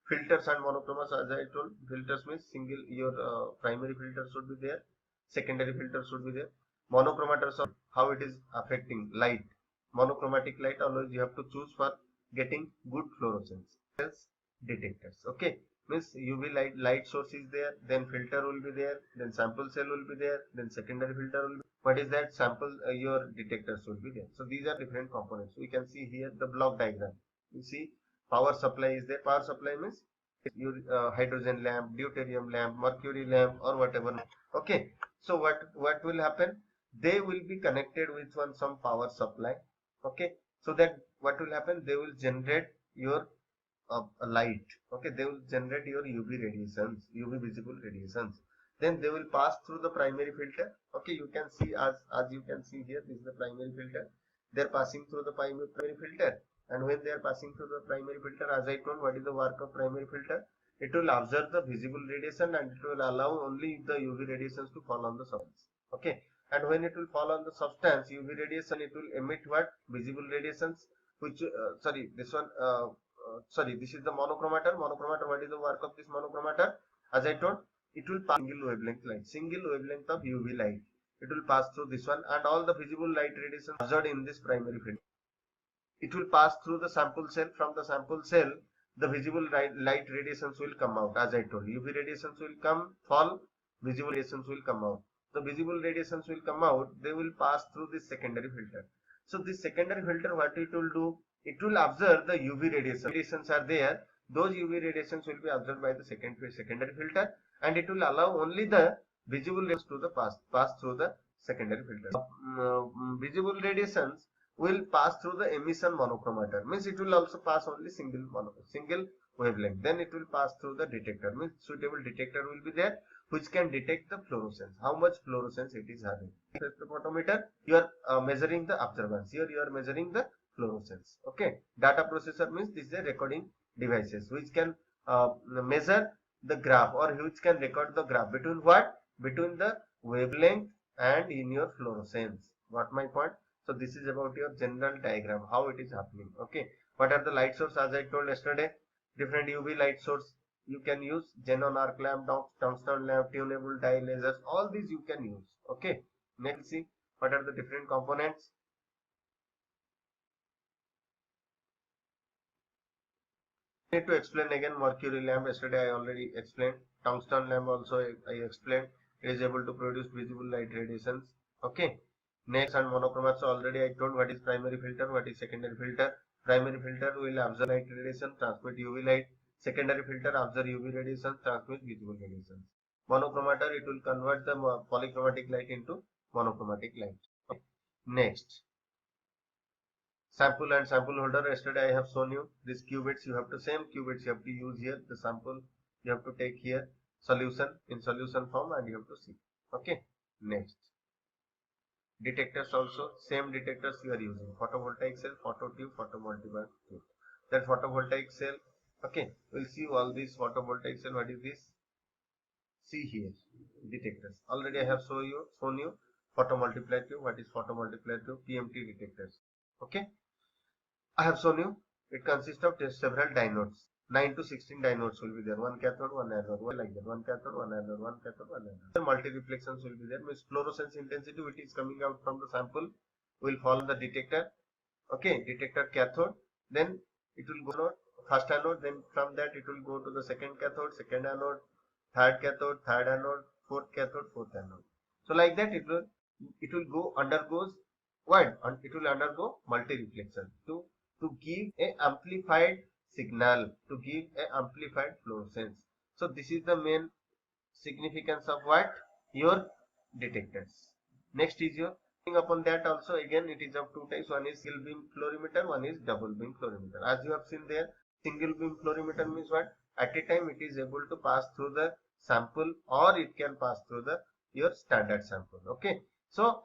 S1: Filters and monochromas, as I told, filters means single, your primary filter should be there, secondary filter should be there. Monochromators of how it is affecting light. Monochromatic light, always you have to choose for getting good fluorescence. Else detectors. Okay, means UV light source is there, then filter will be there, then sample cell will be there, then secondary filter will be. What is that? Sample your detectors will be there. So these are different components. We can see here the block diagram. You see power supply is there. Power supply means your hydrogen lamp, deuterium lamp, mercury lamp, or whatever. Okay, so what will happen? They will be connected with some power supply. Okay, so that what will happen? They will generate your a light. Okay, they will generate your UV radiations, UV visible radiations. Then they will pass through the primary filter. Okay, you can see as you can see here, this is the primary filter. They're passing through the primary filter, and when they are passing through the primary filter, as I told, what is the work of primary filter? It will observe the visible radiation and it will allow only the UV radiations to fall on the substance. Okay, and when it will fall on the substance, UV radiation, it will emit what? Visible radiations, which sorry, this one sorry, this is the monochromator. Monochromator, what is the work of this monochromator? As I told, it will pass single wavelength light, single wavelength of UV light. It will pass through this one, and all the visible light radiation observed in this primary field. It will pass through the sample cell. From the sample cell, the visible light radiations will come out. As I told, UV radiations will come, fall, visible radiations will come out. The visible radiations will come out. They will pass through this secondary filter. So this secondary filter, what it will do? It will observe the UV radiation. Radiations are there. Those UV radiations will be observed by the secondary filter, and it will allow only the visible radiations to the pass through the secondary filter. Visible radiations will pass through the emission monochromator, means it will also pass only single wavelength. Then it will pass through the detector, means suitable detector will be there which can detect the fluorescence, how much fluorescence it is having. Spectrophotometer, you are measuring the observance. Here you are measuring the fluorescence. Okay, data processor means this is a recording devices which can measure the graph, or which can record the graph between what? Between the wavelength and in your fluorescence. Got my point? So this is about your general diagram, how it is happening. Okay, what are the light source? As I told yesterday, different UV light source you can use: xenon arc lamp, tungsten lamp, tunable dye lasers, all these you can use. Okay, next see what are the different components. Need to explain again. Mercury lamp, yesterday I already explained. Tungsten lamp also I explained. It is able to produce visible light radiations. Okay, next, and monochromator, so already I told what is primary filter, what is secondary filter. Primary filter will observe light radiation, transmit UV light. Secondary filter observe UV radiation, transmit visible radiation. Monochromator, it will convert the polychromatic light into monochromatic light. Okay. Next, sample and sample holder. Yesterday I have shown you this cuvettes. You have to same cuvettes you have to use here. The sample you have to take here, solution in solution form, and you have to see. Okay. Next, detectors also same detectors you are using: photovoltaic cell, photo tube, photomultiplier tube. That photovoltaic cell. Okay, we'll see all these photovoltaic cell. What is this? See here, detectors. Already I have shown you photomultiplier tube. What is photomultiplier tube? PMT detectors. Okay. I have shown you it consists of several diodes. 9 to 16 diodes will be there. One cathode, one anode, one like that. One cathode, one anode, one cathode, one anode. Multi reflections will be there. Means fluorescence intensity which is coming out from the sample will fall on the detector. Okay, detector cathode. Then it will go anode, first anode. Then from that it will go to the second cathode, second anode, third cathode, third anode, fourth cathode, fourth anode. So like that it will go undergoes what? It will undergo multi reflection to give a amplified signal, to give a amplified fluorescence. So this is the main significance of what? Your detectors. Next is your upon that also, again it is of two types. One is single beam fluorimeter, one is double beam fluorimeter. As you have seen there, single beam fluorimeter means what? At a time it is able to pass through the sample, or it can pass through the your standard sample. Okay, so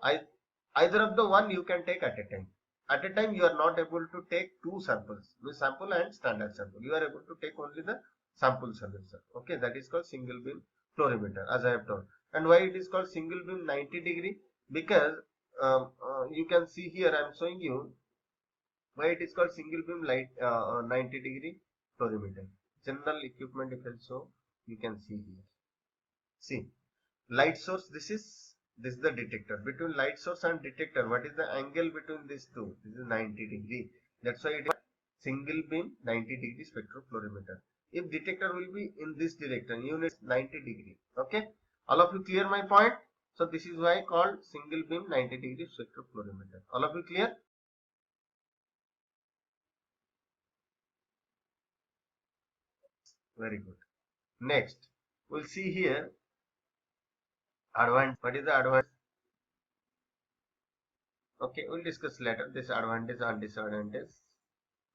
S1: either of the one you can take at a time. At a time you are not able to take two samples, the sample and standard sample. You are able to take only the sample solution. Okay, that is called single beam fluorimeter, as I have told. And why it is called single beam 90 degree? Because you can see here I am showing you why it is called single beam light 90 degree fluorimeter. General equipment, if I show, you can see here. See, light source, this is the detector. Between light source and detector, what is the angle between these two? This is 90 degree. That's why it is single beam 90-degree spectropolarimeter. If detector will be in this direction, unit 90-degree. Okay, all of you clear my point? So this is why called single beam 90-degree spectropolarimeter. All of you clear? Very good. Next, we'll see here advantage. What is the advantage? Okay, we'll discuss later this advantage and disadvantage.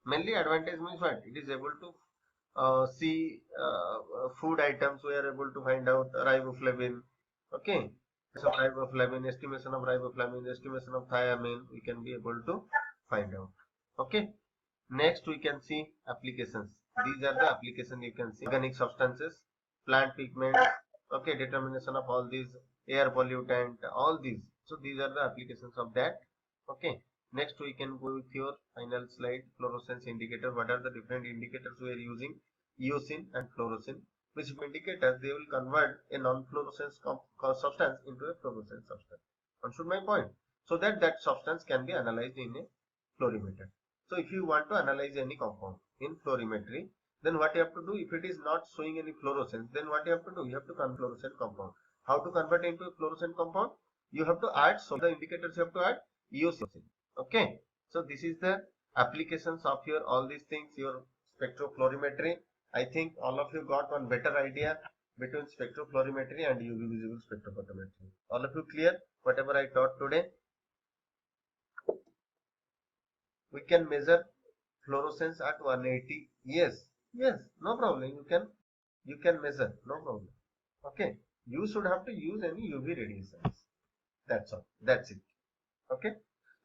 S1: Mainly advantage means what? It is able to see food items. We are able to find out riboflavin. Okay, so riboflavin, estimation of riboflavin, estimation of thiamine, we can be able to find out. Okay, next we can see applications. These are the applications you can see: organic substances, plant pigments. Okay, determination of all these, air pollutant, all these. So these are the applications of that. Okay, next we can go with your final slide, fluorescence indicator. What are the different indicators we are using? Eosin and fluorescence. Which indicators they will convert a non-fluorescent substance into a fluorescent substance. Understood my point? So that that substance can be analyzed in a fluorimeter. So if you want to analyze any compound in fluorimetry, then what you have to do, if it is not showing any fluorescence, then what you have to do, you have to convert fluorescent compound. How to convert into a fluorescent compound? You have to add, so the indicators you have to add eosin. Okay, so this is the applications of your all these things, your spectropolarimetry. I think all of you got one better idea between spectropolarimetry and UV visible spectrophotometry. All of you clear whatever I taught today? We can measure fluorescence at 180. Yes, yes, no problem. You can measure, no problem. Okay, you should have to use any UV radiations. That's all. That's it. Okay.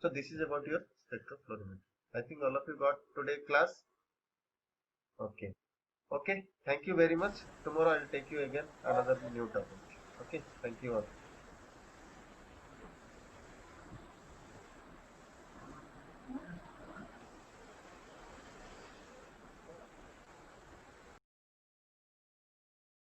S1: So this is about your spectropolarimetry. I think all of you got today class. Okay. Okay. Thank you very much. Tomorrow I'll take you again another new topic. Okay. Thank you all.